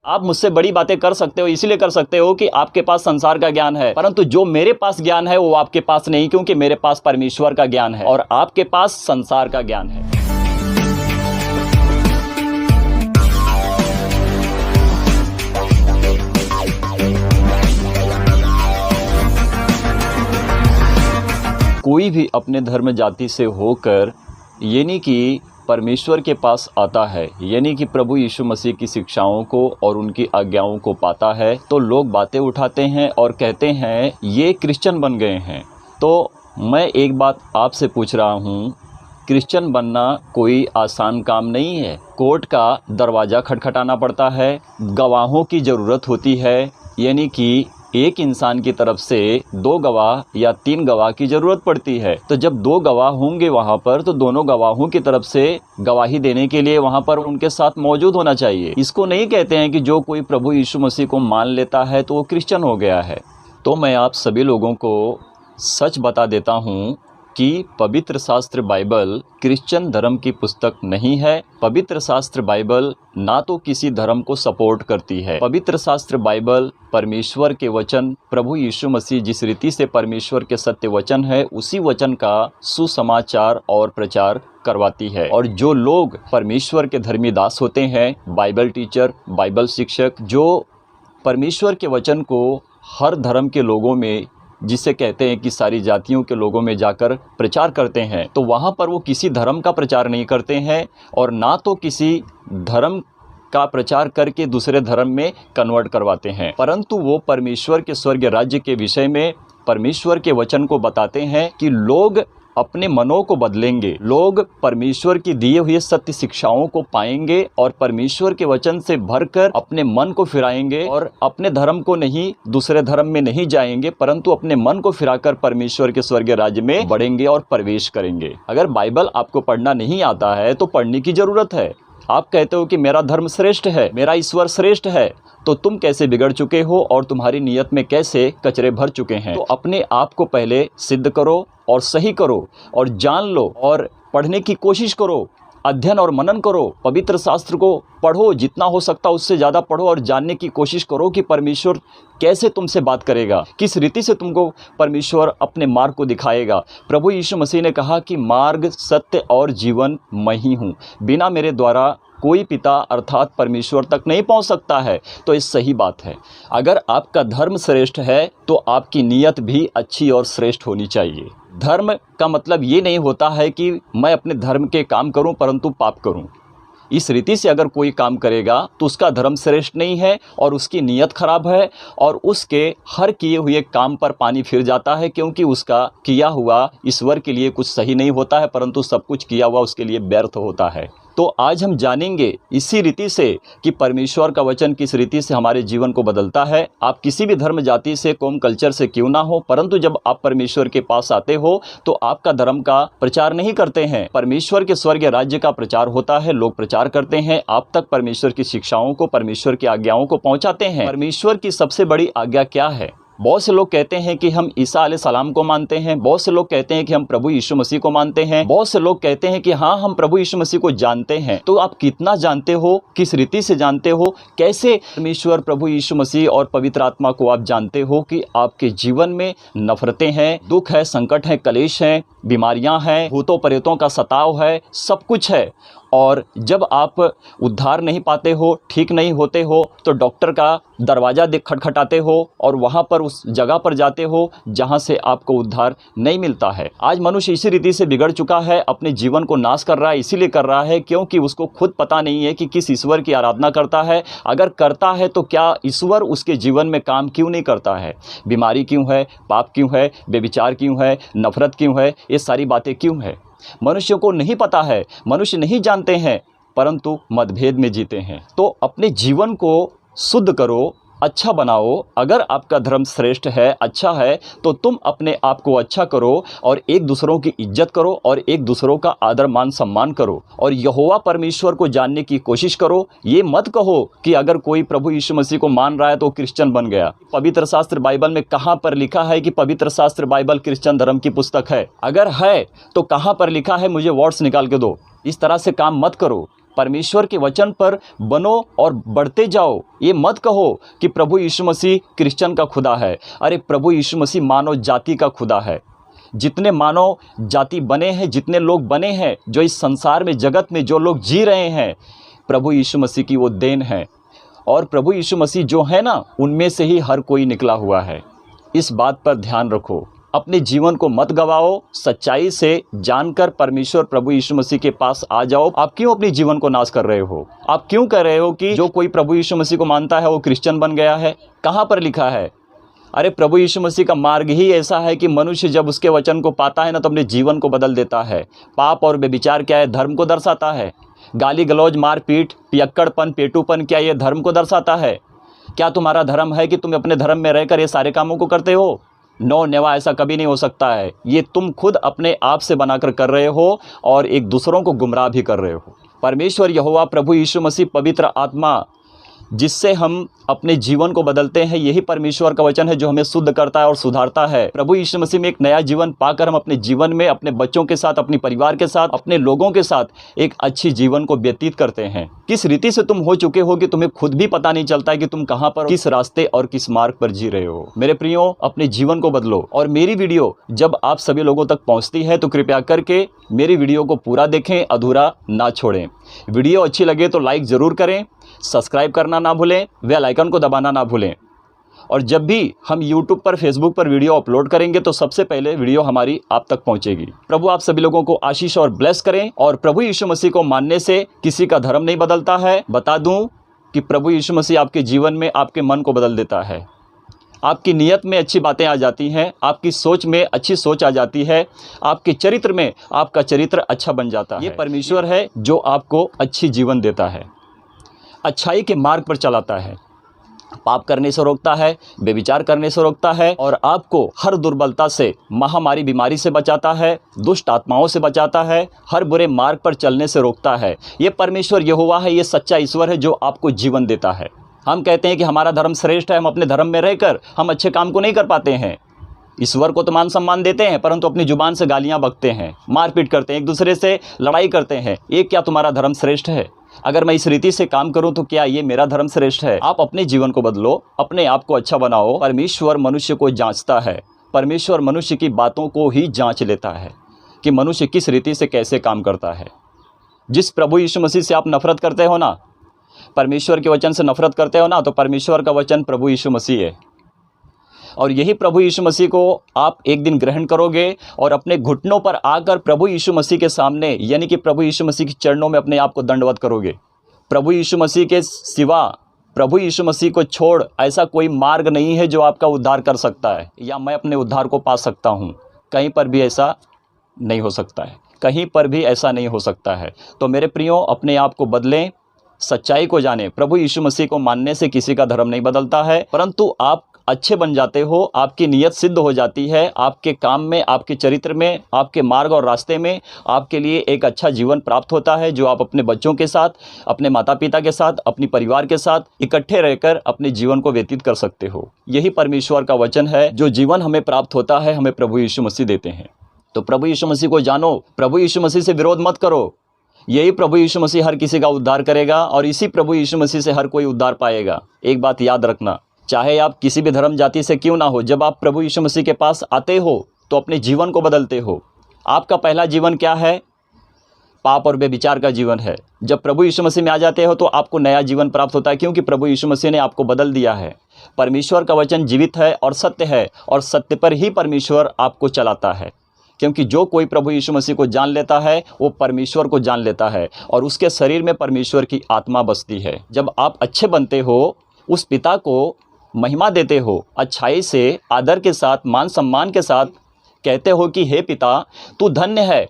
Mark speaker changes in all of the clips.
Speaker 1: आप मुझसे बड़ी बातें कर सकते हो, इसलिए कर सकते हो कि आपके पास संसार का ज्ञान है, परंतु जो मेरे पास ज्ञान है वो आपके पास नहीं, क्योंकि मेरे पास परमेश्वर का ज्ञान है और आपके पास संसार का ज्ञान है। कोई भी अपने धर्म जाति से होकर यानी कि परमेश्वर के पास आता है, यानी कि प्रभु यीशु मसीह की शिक्षाओं को और उनकी आज्ञाओं को पाता है, तो लोग बातें उठाते हैं और कहते हैं ये क्रिश्चियन बन गए हैं। तो मैं एक बात आपसे पूछ रहा हूँ, क्रिश्चियन बनना कोई आसान काम नहीं है। कोर्ट का दरवाज़ा खटखटाना पड़ता है, गवाहों की ज़रूरत होती है, यानी कि एक इंसान की तरफ से 2 गवाह या 3 गवाह की ज़रूरत पड़ती है। तो जब 2 गवाह होंगे वहाँ पर, तो दोनों गवाहों की तरफ से गवाही देने के लिए वहाँ पर उनके साथ मौजूद होना चाहिए। इसको नहीं कहते हैं कि जो कोई प्रभु यीशु मसीह को मान लेता है तो वो क्रिश्चियन हो गया है। तो मैं आप सभी लोगों को सच बता देता हूँ कि पवित्र शास्त्र बाइबल क्रिश्चियन धर्म की पुस्तक नहीं है। पवित्र शास्त्र बाइबल ना तो किसी धर्म को सपोर्ट करती है। पवित्र शास्त्र बाइबल परमेश्वर के वचन, प्रभु यीशु मसीह जिस रीति से परमेश्वर के सत्य वचन है उसी वचन का सुसमाचार और प्रचार करवाती है। और जो लोग परमेश्वर के धर्मी दास होते हैं, बाइबल टीचर, बाइबल शिक्षक, जो परमेश्वर के वचन को हर धर्म के लोगों में, जिसे कहते हैं कि सारी जातियों के लोगों में जाकर प्रचार करते हैं, तो वहाँ पर वो किसी धर्म का प्रचार नहीं करते हैं और ना तो किसी धर्म का प्रचार करके दूसरे धर्म में कन्वर्ट करवाते हैं, परंतु वो परमेश्वर के स्वर्ग राज्य के विषय में परमेश्वर के वचन को बताते हैं कि लोग अपने मनों को बदलेंगे, लोग परमेश्वर की दिए हुए सत्य शिक्षाओं को पाएंगे और परमेश्वर के वचन से भरकर अपने मन को फिराएंगे और अपने धर्म को नहीं, दूसरे धर्म में नहीं जाएंगे, परंतु अपने मन को फिराकर परमेश्वर के स्वर्ग राज्य में बढ़ेंगे और प्रवेश करेंगे। अगर बाइबल आपको पढ़ना नहीं आता है तो पढ़ने की जरूरत है। आप कहते हो कि मेरा धर्म श्रेष्ठ है, मेरा ईश्वर श्रेष्ठ है, तो तुम कैसे बिगड़ चुके हो और तुम्हारी नियत में कैसे कचरे भर चुके हैं। तो अपने आप को पहले सिद्ध करो और सही करो और जान लो और पढ़ने की कोशिश करो, अध्ययन और मनन करो, पवित्र शास्त्र को पढ़ो, जितना हो सकता उससे ज़्यादा पढ़ो और जानने की कोशिश करो कि परमेश्वर कैसे तुमसे बात करेगा, किस रीति से तुमको परमेश्वर अपने मार्ग को दिखाएगा। प्रभु यीशु मसीह ने कहा कि मार्ग, सत्य और जीवन मैं ही हूँ, बिना मेरे द्वारा कोई पिता अर्थात परमेश्वर तक नहीं पहुंच सकता है। तो ये सही बात है। अगर आपका धर्म श्रेष्ठ है तो आपकी नीयत भी अच्छी और श्रेष्ठ होनी चाहिए। धर्म का मतलब ये नहीं होता है कि मैं अपने धर्म के काम करूं परंतु पाप करूं। इस रीति से अगर कोई काम करेगा तो उसका धर्म श्रेष्ठ नहीं है और उसकी नीयत खराब है और उसके हर किए हुए काम पर पानी फिर जाता है, क्योंकि उसका किया हुआ ईश्वर के लिए कुछ सही नहीं होता है, परंतु सब कुछ किया हुआ उसके लिए व्यर्थ होता है। तो आज हम जानेंगे इसी रीति से कि परमेश्वर का वचन किस रीति से हमारे जीवन को बदलता है। आप किसी भी धर्म जाति से, कौम, कल्चर से क्यों ना हो, परंतु जब आप परमेश्वर के पास आते हो तो आपका धर्म का प्रचार नहीं करते हैं, परमेश्वर के स्वर्ग राज्य का प्रचार होता है। लोग प्रचार करते हैं, आप तक परमेश्वर की शिक्षाओं को, परमेश्वर की आज्ञाओं को पहुंचाते हैं। परमेश्वर की सबसे बड़ी आज्ञा क्या है? बहुत से लोग कहते हैं कि हम ईसा अलैहिस्सलाम को मानते हैं, बहुत से लोग कहते हैं कि हम प्रभु यीशु मसीह को मानते हैं, बहुत से लोग कहते हैं कि हाँ हम प्रभु यीशु मसीह को जानते हैं। तो आप कितना जानते हो, किस रीति से जानते हो, कैसे परमेश्वर, प्रभु यीशु मसीह और पवित्र आत्मा को आप जानते हो कि आपके जीवन में नफरतें हैं, दुख है, संकट है, कलेश हैं, बीमारियां हैं, भूतों प्रेतों का सताव है, सब कुछ है। और जब आप उद्धार नहीं पाते हो, ठीक नहीं होते हो, तो डॉक्टर का दरवाज़ा खटखटाते हो और वहाँ पर उस जगह पर जाते हो जहाँ से आपको उद्धार नहीं मिलता है। आज मनुष्य इसी रीति से बिगड़ चुका है, अपने जीवन को नाश कर रहा है। इसीलिए कर रहा है क्योंकि उसको खुद पता नहीं है कि किस ईश्वर की आराधना करता है। अगर करता है तो क्या ईश्वर उसके जीवन में काम क्यों नहीं करता है? बीमारी क्यों है, पाप क्यों है, बेविचार क्यों है, नफरत क्यों है, ये सारी बातें क्यों है? मनुष्यों को नहीं पता है, मनुष्य नहीं जानते हैं, परंतु मतभेद में जीते हैं। तो अपने जीवन को शुद्ध करो, अच्छा बनाओ। अगर आपका धर्म श्रेष्ठ है, अच्छा है, तो तुम अपने आप को अच्छा करो और एक दूसरों की इज्जत करो और एक दूसरों का आदर मान सम्मान करो और यहोवा परमेश्वर को जानने की कोशिश करो। ये मत कहो कि अगर कोई प्रभु यीशु मसीह को मान रहा है तो क्रिश्चियन बन गया। पवित्र शास्त्र बाइबल में कहाँ पर लिखा है कि पवित्र शास्त्र बाइबल क्रिश्चियन धर्म की पुस्तक है? अगर है तो कहाँ पर लिखा है? मुझे वर्ड्स निकाल के दो। इस तरह से काम मत करो। परमेश्वर के वचन पर बनो और बढ़ते जाओ। ये मत कहो कि प्रभु यीशु मसीह क्रिश्चियन का खुदा है। अरे प्रभु यीशु मसीह मानव जाति का खुदा है। जितने मानव जाति बने हैं, जितने लोग बने हैं, जो इस संसार में, जगत में जो लोग जी रहे हैं, प्रभु यीशु मसीह की वो देन है। और प्रभु यीशु मसीह जो है ना, उनमें से ही हर कोई निकला हुआ है। इस बात पर ध्यान रखो। अपने जीवन को मत गवाओ, सच्चाई से जानकर परमेश्वर प्रभु यीशु मसीह के पास आ जाओ। आप क्यों अपने जीवन को नाश कर रहे हो? आप क्यों कह रहे हो कि जो कोई प्रभु यीशु मसीह को मानता है वो क्रिश्चियन बन गया है? कहाँ पर लिखा है? अरे प्रभु यीशु मसीह का मार्ग ही ऐसा है कि मनुष्य जब उसके वचन को पाता है ना, तो अपने जीवन को बदल देता है। पाप और व्यभिचार क्या है? धर्म को दर्शाता है। गाली गलौज, मारपीट, पियक्कड़पन, पेटूपन, क्या ये धर्म को दर्शाता है? क्या तुम्हारा धर्म है कि तुम अपने धर्म में रहकर ये सारे कामों को करते हो? नो नेवा, ऐसा कभी नहीं हो सकता है। ये तुम खुद अपने आप से बनाकर कर रहे हो और एक दूसरों को गुमराह भी कर रहे हो। परमेश्वर यहोवा प्रभु यीशु मसीह पवित्र आत्मा जिससे हम अपने जीवन को बदलते हैं, यही परमेश्वर का वचन है जो हमें शुद्ध करता है और सुधारता है। प्रभु यीशु मसीह में एक नया जीवन पाकर हम अपने जीवन में अपने बच्चों के साथ, अपने परिवार के साथ, अपने लोगों के साथ एक अच्छी जीवन को व्यतीत करते हैं। किस रीति से तुम हो चुके हो कि तुम्हें खुद भी पता नहीं चलता है कि तुम कहाँ पर, किस रास्ते और किस मार्ग पर जी रहे हो। मेरे प्रियो, अपने जीवन को बदलो। और मेरी वीडियो जब आप सभी लोगों तक पहुँचती है तो कृपया करके मेरी वीडियो को पूरा देखें, अधूरा ना छोड़ें। वीडियो अच्छी लगे तो लाइक ज़रूर करें, सब्सक्राइब करना ना भूलें, बेल आइकन को दबाना ना भूलें। और जब भी हम YouTube पर, Facebook पर वीडियो अपलोड करेंगे तो सबसे पहले वीडियो हमारी आप तक पहुंचेगी। प्रभु आप सभी लोगों को आशीष और ब्लेस करें। और प्रभु यीशु मसीह को मानने से किसी का धर्म नहीं बदलता है। बता दूं कि प्रभु यीशु मसीह आपके जीवन में आपके मन को बदल देता है। आपकी नीयत में अच्छी बातें आ जाती हैं, आपकी सोच में अच्छी सोच आ जाती है, आपके चरित्र में आपका चरित्र अच्छा बन जाता है। ये परमेश्वर है जो आपको अच्छी जीवन देता है, अच्छाई के मार्ग पर चलाता है, पाप करने से रोकता है, बेविचार करने से रोकता है और आपको हर दुर्बलता से, महामारी बीमारी से बचाता है, दुष्ट आत्माओं से बचाता है, हर बुरे मार्ग पर चलने से रोकता है। ये परमेश्वर यहोवा है, ये सच्चा ईश्वर है जो आपको जीवन देता है। हम कहते हैं कि हमारा धर्म श्रेष्ठ है, हम अपने धर्म में रहकर हम अच्छे काम को नहीं कर पाते हैं। ईश्वर को तो मान सम्मान देते हैं, परंतु अपनी जुबान से गालियां बकते हैं, मारपीट करते हैं, एक दूसरे से लड़ाई करते हैं। ये क्या तुम्हारा धर्म श्रेष्ठ है? अगर मैं इस रीति से काम करूं तो क्या ये मेरा धर्म श्रेष्ठ है? आप अपने जीवन को बदलो, अपने आप को अच्छा बनाओ। परमेश्वर मनुष्य को जांचता है, परमेश्वर मनुष्य की बातों को ही जांच लेता है कि मनुष्य किस रीति से कैसे काम करता है। जिस प्रभु यीशु मसीह से आप नफरत करते हो ना, परमेश्वर के वचन से नफरत करते हो ना, तो परमेश्वर का वचन प्रभु यीशु मसीह है। और यही प्रभु यीशु मसीह को आप एक दिन ग्रहण करोगे और अपने घुटनों पर आकर प्रभु यीशु मसीह के सामने, यानी कि प्रभु यीशु मसीह के चरणों में अपने आप को दंडवत करोगे। प्रभु यीशु मसीह के सिवा, प्रभु यीशु मसीह को छोड़ ऐसा कोई मार्ग नहीं है जो आपका उद्धार कर सकता है या मैं अपने उद्धार को पा सकता हूँ। कहीं पर भी ऐसा नहीं हो सकता है, कहीं पर भी ऐसा नहीं हो सकता है। तो मेरे प्रियो, अपने आप को बदलें, सच्चाई को जानें। प्रभु यीशु मसीह को मानने से किसी का धर्म नहीं बदलता है, परंतु आप अच्छे बन जाते हो, आपकी नीयत सिद्ध हो जाती है, आपके काम में, आपके चरित्र में, आपके मार्ग और रास्ते में आपके लिए एक अच्छा जीवन प्राप्त होता है, जो आप अपने बच्चों के साथ, अपने माता पिता के साथ, अपने परिवार के साथ इकट्ठे रहकर अपने जीवन को व्यतीत कर सकते हो। यही परमेश्वर का वचन है। जो जीवन हमें प्राप्त होता है, हमें प्रभु यीशु मसीह देते हैं। तो प्रभु यीशु मसीह को जानो, प्रभु यीशु मसीह से विरोध मत करो। यही प्रभु यीशु मसीह हर किसी का उद्धार करेगा और इसी प्रभु यीशु मसीह से हर कोई उद्धार पाएगा। एक बात याद रखना, चाहे आप किसी भी धर्म जाति से क्यों ना हो, जब आप प्रभु यीशु मसीह के पास आते हो तो अपने जीवन को बदलते हो। आपका पहला जीवन क्या है? पाप और बेविचार का जीवन है। जब प्रभु यीशु मसीह में आ जाते हो तो आपको नया जीवन प्राप्त होता है, क्योंकि प्रभु यीशु मसीह ने आपको बदल दिया है। परमेश्वर का वचन जीवित है और सत्य है, और सत्य पर ही परमेश्वर आपको चलाता है। क्योंकि जो कोई प्रभु यीशु मसीह को जान लेता है वो परमेश्वर को जान लेता है और उसके शरीर में परमेश्वर की आत्मा बसती है। जब आप अच्छे बनते हो, उस पिता को महिमा देते हो, अच्छाई से, आदर के साथ, मान सम्मान के साथ कहते हो कि हे पिता, तू धन्य है,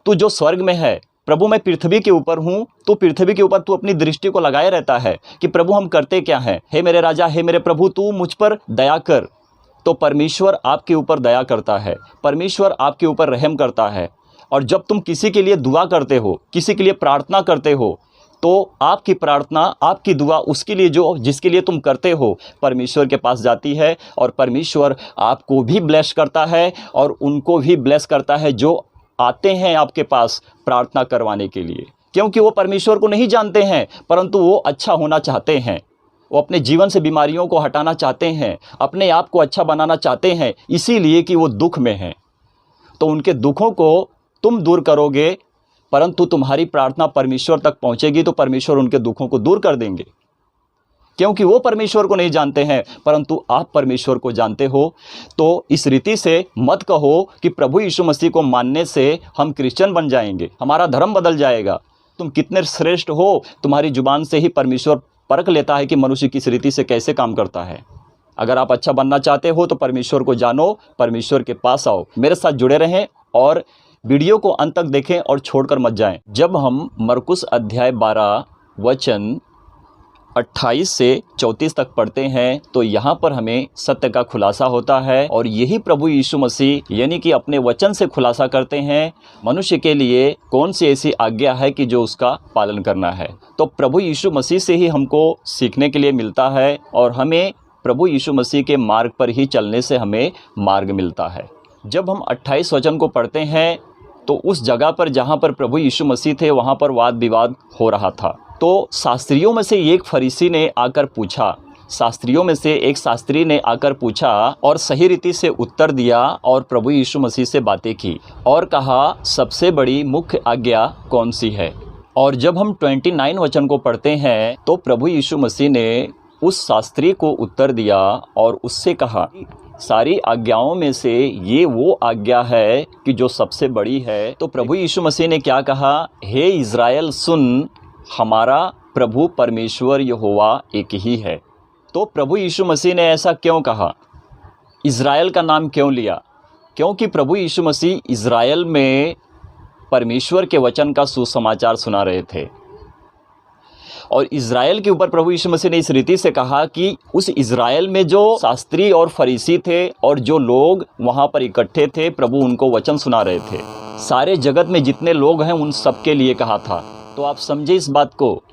Speaker 1: तू जो स्वर्ग में है। प्रभु मैं पृथ्वी के ऊपर हूँ, तो पृथ्वी के ऊपर तू अपनी दृष्टि को लगाए रहता है कि प्रभु हम करते क्या हैं। हे मेरे राजा, हे मेरे प्रभु, तू मुझ पर दया कर। तो परमेश्वर आपके ऊपर दया करता है, परमेश्वर आपके ऊपर रहम करता है। और जब तुम किसी के लिए दुआ करते हो, किसी के लिए प्रार्थना करते हो, तो आपकी प्रार्थना, आपकी दुआ उसके लिए जिसके लिए तुम करते हो, परमेश्वर के पास जाती है और परमेश्वर आपको भी ब्लेस करता है और उनको भी ब्लेस करता है जो आते हैं आपके पास प्रार्थना करवाने के लिए। क्योंकि वो परमेश्वर को नहीं जानते हैं, परंतु वो अच्छा होना चाहते हैं। वो अपने जीवन से बीमारियों को हटाना चाहते हैं, अपने आप को अच्छा बनाना चाहते हैं, इसीलिए कि वो दुख में हैं। तो उनके दुखों को तुम दूर करोगे, परंतु तुम्हारी प्रार्थना परमेश्वर तक पहुंचेगी तो परमेश्वर उनके दुखों को दूर कर देंगे, क्योंकि वो परमेश्वर को नहीं जानते हैं, परंतु आप परमेश्वर को जानते हो। तो इस रीति से मत कहो कि प्रभु यीशु मसीह को मानने से हम क्रिश्चियन बन जाएंगे, हमारा धर्म बदल जाएगा। तुम कितने श्रेष्ठ हो, तुम्हारी जुबान से ही परमेश्वर परख लेता है कि मनुष्य किस रीति से कैसे काम करता है। अगर आप अच्छा बनना चाहते हो तो परमेश्वर को जानो, परमेश्वर के पास आओ। मेरे साथ जुड़े रहें और वीडियो को अंत तक देखें और छोड़कर मत जाएं। जब हम मरकुस अध्याय 12 वचन 28 से 34 तक पढ़ते हैं तो यहाँ पर हमें सत्य का खुलासा होता है, और यही प्रभु यीशु मसीह यानी कि अपने वचन से खुलासा करते हैं मनुष्य के लिए कौन सी ऐसी आज्ञा है कि जो उसका पालन करना है। तो प्रभु यीशु मसीह से ही हमको सीखने के लिए मिलता है, और हमें प्रभु यीशु मसीह के मार्ग पर ही चलने से हमें मार्ग मिलता है। जब हम 28 वचन को पढ़ते हैं तो उस जगह पर जहाँ पर प्रभु यीशु मसीह थे वहाँ पर वाद विवाद हो रहा था। तो शास्त्रियों में से एक फरीसी ने आकर पूछा, शास्त्रियों में से एक शास्त्री ने आकर पूछा और सही रीति से उत्तर दिया और प्रभु यीशु मसीह से बातें की और कहा, सबसे बड़ी मुख्य आज्ञा कौन सी है। और जब हम 29 वचन को पढ़ते हैं तो प्रभु यीशु मसीह ने उस शास्त्री को उत्तर दिया और उससे कहा, सारी आज्ञाओं में से ये वो आज्ञा है कि जो सबसे बड़ी है। तो प्रभु यीशु मसीह ने क्या कहा, हे इज़राइल सुन, हमारा प्रभु परमेश्वर यहोवा एक ही है। तो प्रभु यीशु मसीह ने ऐसा क्यों कहा, इज़राइल का नाम क्यों लिया? क्योंकि प्रभु यीशु मसीह इज़राइल में परमेश्वर के वचन का सुसमाचार सुना रहे थे, और इज़राइल के ऊपर प्रभु यीशु मसीह ने इस रीति से कहा कि उस इज़राइल में जो शास्त्री और फरीसी थे और जो लोग वहाँ पर इकट्ठे थे, प्रभु उनको वचन सुना रहे थे। सारे जगत में जितने लोग हैं उन सब के लिए कहा था। तो आप समझे इस बात को,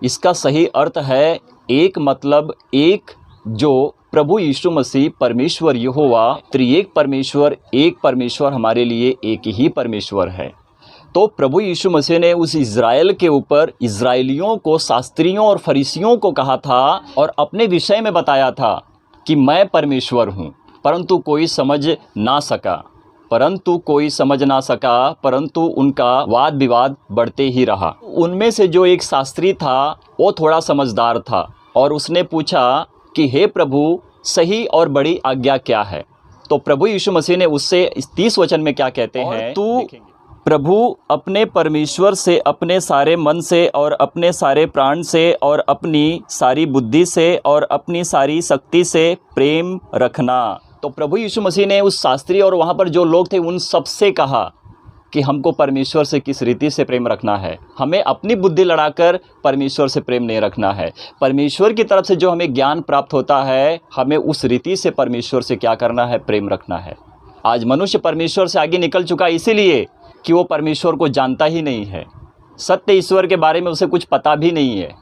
Speaker 1: इसका सही अर्थ है एक, मतलब एक, जो प्रभु यीशु मसीह परमेश्वर यहोवा त्रिएक परमेश्वर, एक परमेश्वर हमारे लिए एक ही परमेश्वर है। तो प्रभु यीशु मसीह ने उस इज़राइल के ऊपर इज़राइलियों को, शास्त्रियों और फरीसियों को कहा था और अपने विषय में बताया था कि मैं परमेश्वर हूँ, परंतु कोई समझ ना सका, परंतु उनका वाद विवाद बढ़ते ही रहा। उनमें से जो एक शास्त्री था वो थोड़ा समझदार था और उसने पूछा कि हे प्रभु, सही और बड़ी आज्ञा क्या है। तो प्रभु यीशु मसीह ने उससे इस 30 वचन में क्या कहते हैं, तू प्रभु अपने परमेश्वर से अपने सारे मन से और अपने सारे प्राण से और अपनी सारी बुद्धि से और अपनी सारी शक्ति से प्रेम रखना। तो प्रभु यीशु मसीह ने उस शास्त्री और वहाँ पर जो लोग थे उन सब से कहा कि हमको परमेश्वर से किस रीति से प्रेम रखना है। हमें अपनी बुद्धि लड़ाकर परमेश्वर से प्रेम नहीं रखना है। परमेश्वर की तरफ से जो हमें ज्ञान प्राप्त होता है, हमें उस रीति से परमेश्वर से क्या करना है, प्रेम रखना है। आज मनुष्य परमेश्वर से आगे निकल चुका इसीलिए कि वो परमेश्वर को जानता ही नहीं है, सत्य ईश्वर के बारे में उसे कुछ पता भी नहीं है।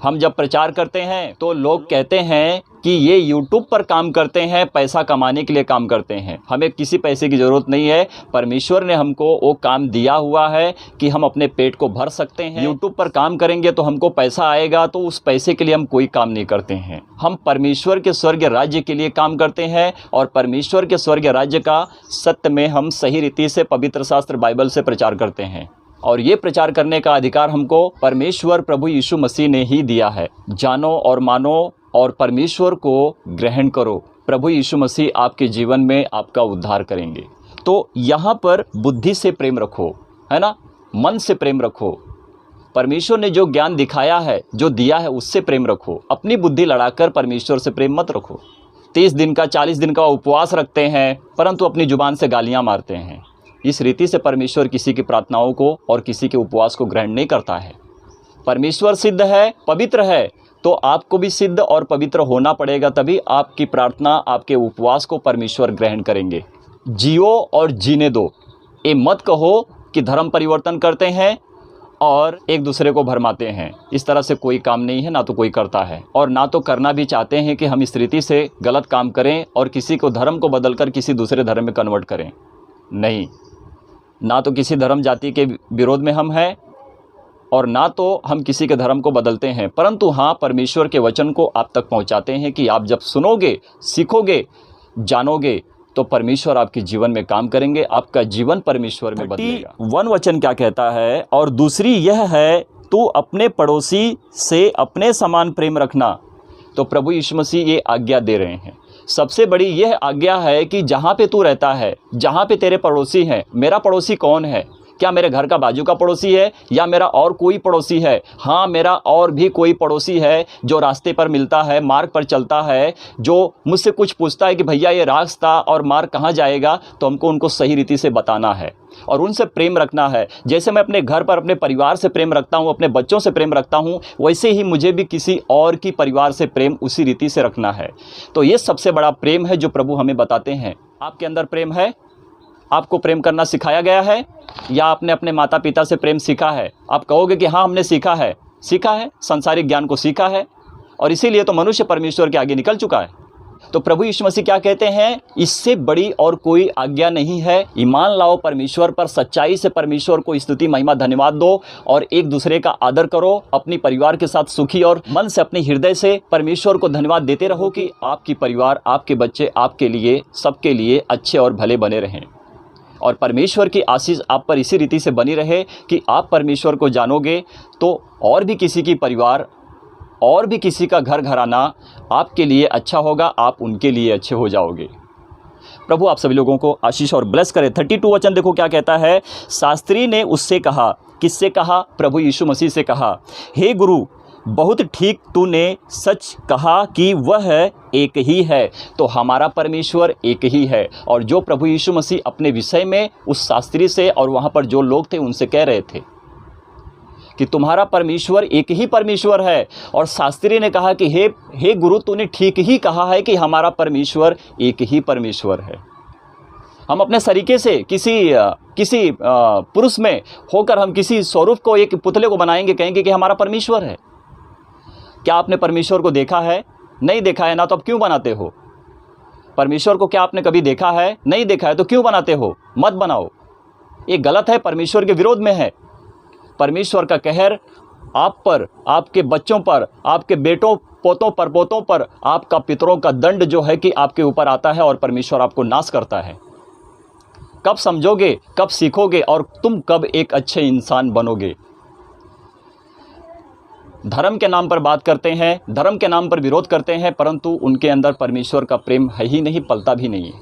Speaker 1: हम जब प्रचार करते हैं तो लोग कहते हैं कि ये YouTube पर काम करते हैं, पैसा कमाने के लिए काम करते हैं। हमें किसी पैसे की ज़रूरत नहीं है। परमेश्वर ने हमको वो काम दिया हुआ है कि हम अपने पेट को भर सकते हैं। YouTube पर काम करेंगे तो हमको पैसा आएगा, तो उस पैसे के लिए हम कोई काम नहीं करते हैं। हम परमेश्वर के स्वर्ग राज्य के लिए काम करते हैं, और परमेश्वर के स्वर्ग राज्य का सत्य में हम सही रीति से पवित्र शास्त्र बाइबल से प्रचार करते हैं। और ये प्रचार करने का अधिकार हमको परमेश्वर प्रभु यीशु मसीह ने ही दिया है। जानो और मानो और परमेश्वर को ग्रहण करो। प्रभु यीशु मसीह आपके जीवन में आपका उद्धार करेंगे। तो यहाँ पर बुद्धि से प्रेम रखो, है ना, मन से प्रेम रखो। परमेश्वर ने जो ज्ञान दिखाया है, जो दिया है, उससे प्रेम रखो। अपनी बुद्धि लड़ाकर परमेश्वर से प्रेम मत रखो। 30 दिन का 40 दिन का उपवास रखते हैं, परंतु अपनी जुबान से गालियाँ मारते हैं। इस रीति से परमेश्वर किसी की प्रार्थनाओं को और किसी के उपवास को ग्रहण नहीं करता है। परमेश्वर सिद्ध है, पवित्र है, तो आपको भी सिद्ध और पवित्र होना पड़ेगा, तभी आपकी प्रार्थना, आपके उपवास को परमेश्वर ग्रहण करेंगे। जियो और जीने दो। ये मत कहो कि धर्म परिवर्तन करते हैं और एक दूसरे को भरमाते हैं। इस तरह से कोई काम नहीं है, ना तो कोई करता है और ना तो करना भी चाहते हैं कि हम इस रीति से गलत काम करें और किसी को धर्म को बदलकर किसी दूसरे धर्म में कन्वर्ट करें। नहीं, ना तो किसी धर्म जाति के विरोध में हम हैं, और ना तो हम किसी के धर्म को बदलते हैं, परंतु हाँ, परमेश्वर के वचन को आप तक पहुंचाते हैं कि आप जब सुनोगे, सीखोगे, जानोगे तो परमेश्वर आपके जीवन में काम करेंगे, आपका जीवन परमेश्वर में बदलेगा। 1 वचन क्या कहता है? और दूसरी यह है, तू अपने पड़ोसी से अपने समान प्रेम रखना। तो प्रभु यीशु मसीह ये आज्ञा दे रहे हैं। सबसे बड़ी यह आज्ञा है कि जहाँ पे तू रहता है, जहाँ पे तेरे पड़ोसी हैं, मेरा पड़ोसी कौन है? क्या मेरे घर का बाजू का पड़ोसी है या मेरा और कोई पड़ोसी है? हाँ, मेरा और भी कोई पड़ोसी है जो रास्ते पर मिलता है, मार्ग पर चलता है, जो मुझसे कुछ पूछता है कि भैया ये रास्ता और मार्ग कहाँ जाएगा, तो हमको उनको सही रीति से बताना है और उनसे प्रेम रखना है। जैसे मैं अपने घर पर अपने परिवार से प्रेम रखता हूँ, अपने बच्चों से प्रेम रखता हूँ, वैसे ही मुझे भी किसी और की परिवार से प्रेम उसी रीति से रखना है। तो ये सबसे बड़ा प्रेम है जो प्रभु हमें बताते हैं। आपके अंदर प्रेम है? आपको प्रेम करना सिखाया गया है या आपने अपने माता पिता से प्रेम सीखा है? आप कहोगे कि हाँ, हमने सीखा है, संसारिक ज्ञान को सीखा है, और इसीलिए तो मनुष्य परमेश्वर के आगे निकल चुका है। तो प्रभु यीशु मसीह क्या कहते हैं? इससे बड़ी और कोई आज्ञा नहीं है। ईमान लाओ परमेश्वर पर, सच्चाई से परमेश्वर को स्तुति, महिमा, धन्यवाद दो और एक दूसरे का आदर करो। अपनी परिवार के साथ सुखी और मन से, अपने हृदय से परमेश्वर को धन्यवाद देते रहो कि आपकी परिवार, आपके बच्चे आपके लिए, सबके लिए अच्छे और भले बने रहें। और परमेश्वर की आशीष आप पर इसी रीति से बनी रहे कि आप परमेश्वर को जानोगे तो और भी किसी की परिवार, और भी किसी का घर घराना आपके लिए अच्छा होगा, आप उनके लिए अच्छे हो जाओगे। प्रभु आप सभी लोगों को आशीष और ब्लेस करे। 32 वचन देखो क्या कहता है? शास्त्री ने उससे कहा, किससे कहा? प्रभु यीशु मसीह से कहा, हे गुरु, बहुत ठीक तूने सच कहा कि वह एक ही है। तो हमारा परमेश्वर एक ही है। और जो प्रभु यीशु मसीह अपने विषय में उस शास्त्री से और वहाँ पर जो लोग थे उनसे कह रहे थे कि तुम्हारा परमेश्वर एक ही परमेश्वर है। और शास्त्री ने कहा कि हे गुरु, तूने ठीक ही कहा है कि हमारा परमेश्वर एक ही परमेश्वर है। हम अपने सरीके से किसी पुरुष में होकर हम किसी स्वरूप को, एक पुतले को बनाएंगे, कहेंगे कि हमारा परमेश्वर है। क्या आपने परमेश्वर को देखा है? नहीं देखा है ना, तो अब क्यों बनाते हो? परमेश्वर को क्या आपने कभी देखा है? नहीं देखा है, तो क्यों बनाते हो? मत बनाओ, ये गलत है, परमेश्वर के विरोध में है। परमेश्वर का कहर आप पर, आपके बच्चों पर, आपके बेटों, पोतों, परपोतों पर, आपका पितरों का दंड जो है कि आपके ऊपर आता है और परमेश्वर आपको नाश करता है। कब समझोगे, कब सीखोगे और तुम कब एक अच्छे इंसान बनोगे? धर्म के नाम पर बात करते हैं, धर्म के नाम पर विरोध करते हैं, परंतु उनके अंदर परमेश्वर का प्रेम है ही नहीं, पलता भी नहीं है।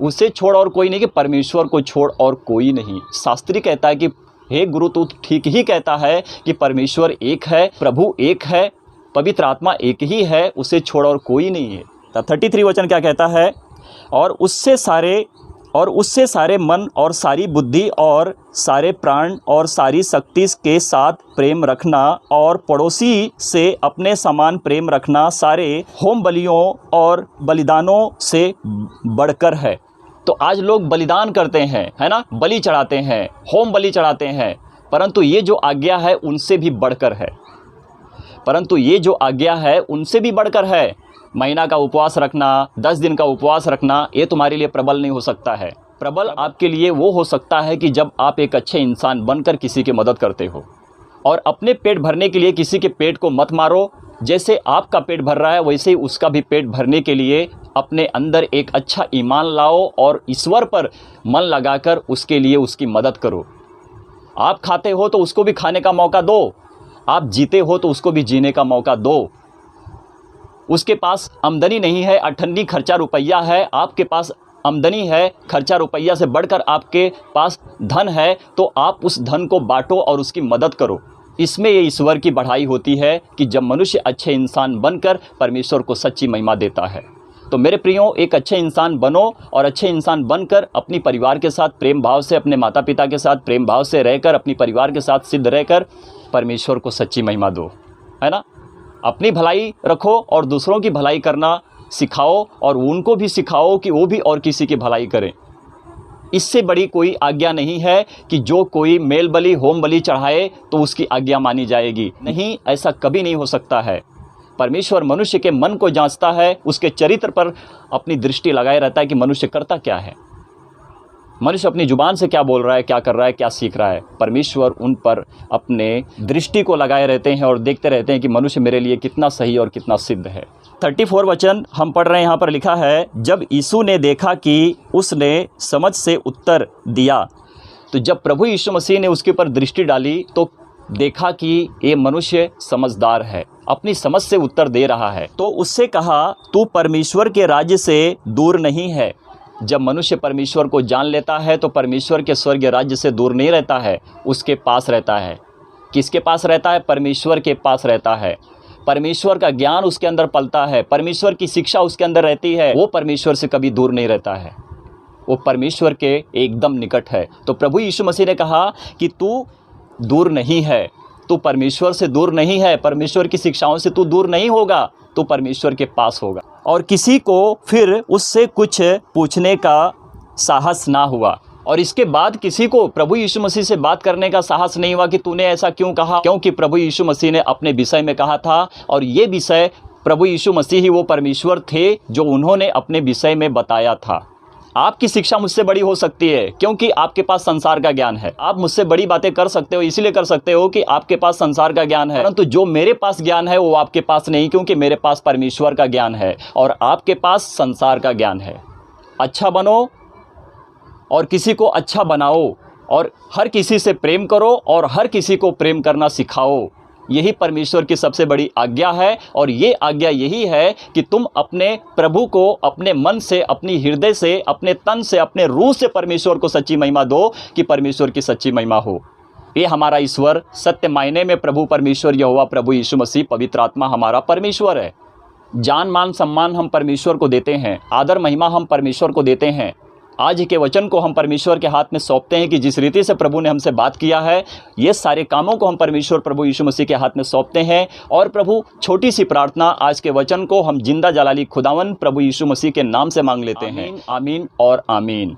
Speaker 1: उसे छोड़ और कोई नहीं, कि परमेश्वर को छोड़ और कोई नहीं। शास्त्री कहता है कि हे गुरु, तू ठीक ही कहता है कि परमेश्वर एक है, प्रभु एक है, पवित्र आत्मा एक ही है, उसे छोड़ और कोई नहीं है। 33 वचन क्या कहता है? और उससे सारे मन और सारी बुद्धि और सारे प्राण और सारी शक्ति के साथ प्रेम रखना और पड़ोसी से अपने समान प्रेम रखना सारे होम बलियों और बलिदानों से बढ़कर है। तो आज लोग बलिदान करते हैं, है ना, बलि चढ़ाते हैं, होम बलि चढ़ाते हैं, परंतु ये जो आज्ञा है उनसे भी बढ़कर है। महीना का उपवास रखना, 10 दिन का उपवास रखना, ये तुम्हारे लिए प्रबल नहीं हो सकता है। प्रबल आपके लिए वो हो सकता है कि जब आप एक अच्छे इंसान बनकर किसी की मदद करते हो। और अपने पेट भरने के लिए किसी के पेट को मत मारो। जैसे आपका पेट भर रहा है वैसे ही उसका भी पेट भरने के लिए अपने अंदर एक अच्छा ईमान लाओ और ईश्वर पर मन लगाकर उसके लिए उसकी मदद करो। आप खाते हो तो उसको भी खाने का मौका दो, आप जीते हो तो उसको भी जीने का मौका दो। उसके पास आमदनी नहीं है, अठन्नी खर्चा रुपया है, आपके पास आमदनी है, खर्चा रुपया से बढ़कर आपके पास धन है, तो आप उस धन को बांटो और उसकी मदद करो। इसमें ये ईश्वर की बढ़ाई होती है कि जब मनुष्य अच्छे इंसान बनकर परमेश्वर को सच्ची महिमा देता है। तो मेरे प्रियो, एक अच्छे इंसान बनो और अच्छे इंसान बनकर अपनी परिवार के साथ प्रेम भाव से, अपने माता पिता के साथ प्रेम भाव से रहकर, अपनी परिवार के साथ सिद्ध रहकर परमेश्वर को सच्ची महिमा दो, है ना। अपनी भलाई रखो और दूसरों की भलाई करना सिखाओ और उनको भी सिखाओ कि वो भी और किसी की भलाई करें। इससे बड़ी कोई आज्ञा नहीं है कि जो कोई मेल बलि, होम बलि चढ़ाए तो उसकी आज्ञा मानी जाएगी। नहीं, ऐसा कभी नहीं हो सकता है। परमेश्वर मनुष्य के मन को जांचता है, उसके चरित्र पर अपनी दृष्टि लगाए रहता है कि मनुष्य करता क्या है। मनुष्य अपनी जुबान से क्या बोल रहा है, क्या कर रहा है, क्या सीख रहा है, परमेश्वर उन पर अपने दृष्टि को लगाए रहते हैं और देखते रहते हैं कि मनुष्य मेरे लिए कितना सही और कितना सिद्ध है। 34 वचन हम पढ़ रहे हैं, यहाँ पर लिखा है, जब यीशु ने देखा कि उसने समझ से उत्तर दिया। तो जब प्रभु यीशु मसीह ने उसके ऊपर दृष्टि डाली तो देखा कि ये मनुष्य समझदार है, अपनी समझ से उत्तर दे रहा है। तो उससे कहा, तू परमेश्वर के राज्य से दूर नहीं है। जब मनुष्य परमेश्वर को जान लेता है तो परमेश्वर के स्वर्ग राज्य से दूर नहीं रहता है, उसके पास रहता है। किसके पास रहता है? परमेश्वर के पास रहता है। परमेश्वर का ज्ञान उसके अंदर पलता है, परमेश्वर की शिक्षा उसके अंदर रहती है। वो परमेश्वर से कभी दूर नहीं रहता है, वो परमेश्वर के एकदम निकट है। तो प्रभु यीशु मसीह ने कहा कि तू दूर नहीं है, तू परमेश्वर से दूर नहीं है, परमेश्वर की शिक्षाओं से तू दूर नहीं होगा, तू परमेश्वर के पास होगा। और किसी को फिर उससे कुछ पूछने का साहस ना हुआ। और इसके बाद किसी को प्रभु यीशु मसीह से बात करने का साहस नहीं हुआ कि तूने ऐसा क्यों कहा, क्योंकि प्रभु यीशु मसीह ने अपने विषय में कहा था। और ये विषय प्रभु यीशु मसीह ही वो परमेश्वर थे जो उन्होंने अपने विषय में बताया था। आपकी शिक्षा मुझसे बड़ी हो सकती है क्योंकि आपके पास संसार का ज्ञान है। आप मुझसे बड़ी बातें कर सकते हो, इसीलिए कर सकते हो कि आपके पास संसार का ज्ञान है, परंतु जो मेरे पास ज्ञान है वो आपके पास नहीं, क्योंकि मेरे पास परमेश्वर का ज्ञान है और आपके पास संसार का ज्ञान है। अच्छा बनो और किसी को अच्छा बनाओ और हर किसी से प्रेम करो और हर किसी को प्रेम करना सिखाओ। यही परमेश्वर की सबसे बड़ी आज्ञा है। और ये आज्ञा यही है कि तुम अपने प्रभु को अपने मन से, अपनी हृदय से, अपने तन से, अपने रूह से परमेश्वर को सच्ची महिमा दो कि परमेश्वर की सच्ची महिमा हो। ये हमारा ईश्वर सत्य मायने में प्रभु परमेश्वर यहोवा प्रभु यीशु मसीह पवित्र आत्मा हमारा परमेश्वर है। जान मान सम्मान हम परमेश्वर को देते हैं, आदर महिमा हम परमेश्वर को देते हैं। आज के वचन को हम परमेश्वर के हाथ में सौंपते हैं कि जिस रीति से प्रभु ने हमसे बात किया है, ये सारे कामों को हम परमेश्वर प्रभु यीशु मसीह के हाथ में सौंपते हैं। और प्रभु, छोटी सी प्रार्थना, आज के वचन को हम जिंदा जलाली खुदावन प्रभु यीशु मसीह के नाम से मांग लेते हैं। आमीन और आमीन।